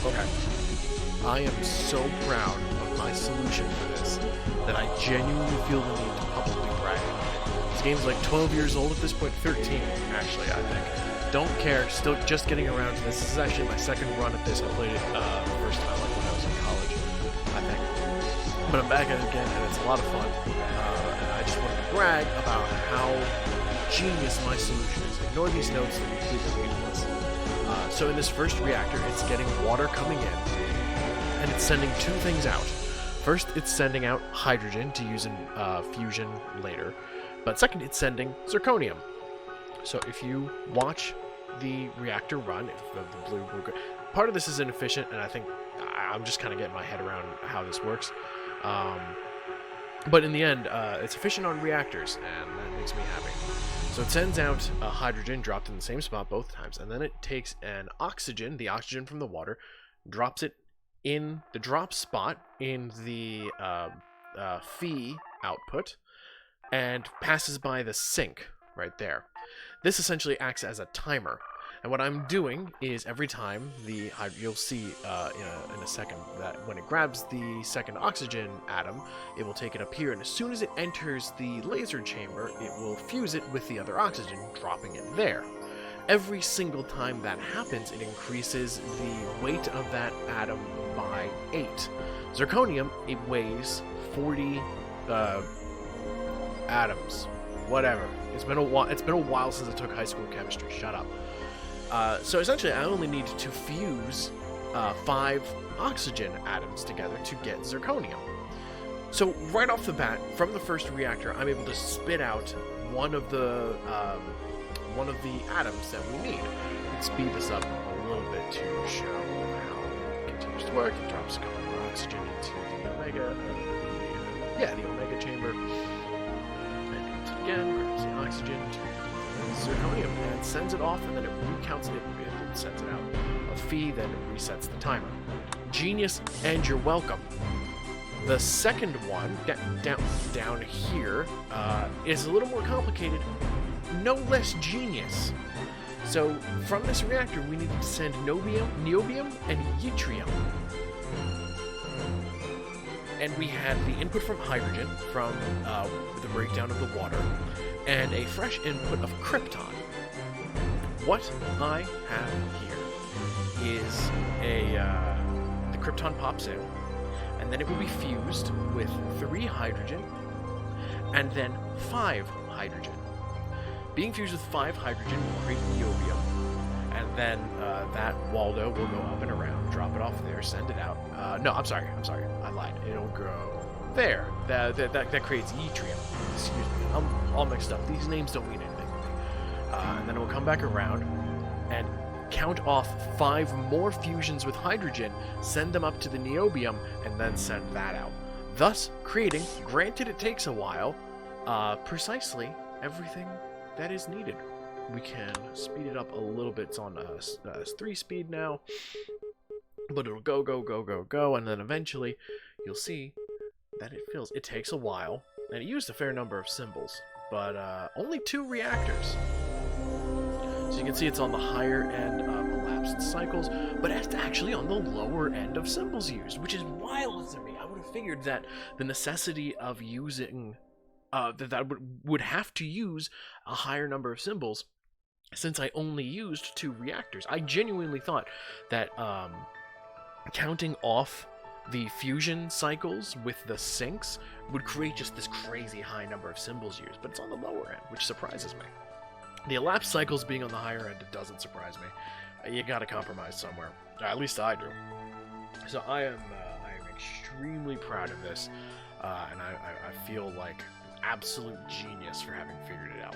Okay. I am so proud of my solution for this that I genuinely feel the need to publicly brag. This game's like 12 years old at this point, 13 actually, I think. Don't care, still just getting around to this. This is actually my second run at this. I played it the first time like when I was in college, I think. But I'm back at it again, and it's a lot of fun. And I just wanted to brag about how genius my solution is. Ignore these notes, they're completely meaningless. So in this first reactor, it's getting water coming in, and it's sending two things out. First, it's sending out hydrogen to use in fusion later, but second, it's sending zirconium. So if you watch the reactor run, if the blue will go, part of this is inefficient, and I think I'm just kind of getting my head around how this works. But in the end, it's efficient on reactors, and that makes me happy. So it sends out hydrogen dropped in the same spot both times, and then it takes an oxygen, the oxygen from the water, drops it in the drop spot in the Phi output, and passes by the sink right there. This essentially acts as a timer. And what I'm doing is every time you'll see in a second that when it grabs the second oxygen atom, it will take it up here, and as soon as it enters the laser chamber, it will fuse it with the other oxygen, dropping it there. Every single time that happens, it increases the weight of that atom by 8. Zirconium, it weighs 40 atoms. Whatever. It's been a while since I took high school chemistry. Shut up. So essentially, I only need to fuse 5 oxygen atoms together to get zirconium. So right off the bat, from the first reactor, I'm able to spit out one of the atoms that we need. We can speed this up a little bit to show how it continues to work. It drops a couple more oxygen into the omega, the omega chamber, and drops it again. Grabs the oxygen to zirconium and sends it off, and then it recounts it and sends it out a Phi, then it resets the timer. Genius, and you're welcome. The second one, down here, is a little more complicated, no less genius. So from this reactor, we need to send niobium, and yttrium. And we had the input from hydrogen, from the breakdown of the water, and a fresh input of krypton. What I have here is the krypton pops in, and then it will be fused with 3 hydrogen, and then 5 hydrogen. Being fused with 5 hydrogen will create niobium, and then that Waldo will go up and around, drop it off there, send it out. No, I'm sorry, I lied. It'll go there. That creates yttrium. Excuse me, I'm all mixed up. These names don't mean anything to me. And then it will come back around and count off 5 more fusions with hydrogen, send them up to the niobium, and then send that out. Thus creating, granted it takes a while, precisely everything that is needed. We can speed it up a little bit. It's on 3 speed now, but it'll go, and then eventually you'll see that it fills. It takes a while, and it used a fair number of symbols, but only 2 reactors. So you can see it's on the higher end of elapsed cycles, but it's actually on the lower end of symbols used, which is wild to me. I would have figured that the necessity of using that would have to use a higher number of symbols, since I only used 2 reactors. I genuinely thought that counting off the fusion cycles with the sinks would create just this crazy high number of symbols used, but it's on the lower end, which surprises me. The elapsed cycles being on the higher end, it doesn't surprise me. You gotta compromise somewhere. At least I do. So I am extremely proud of this, and I feel like absolute genius for having figured it out.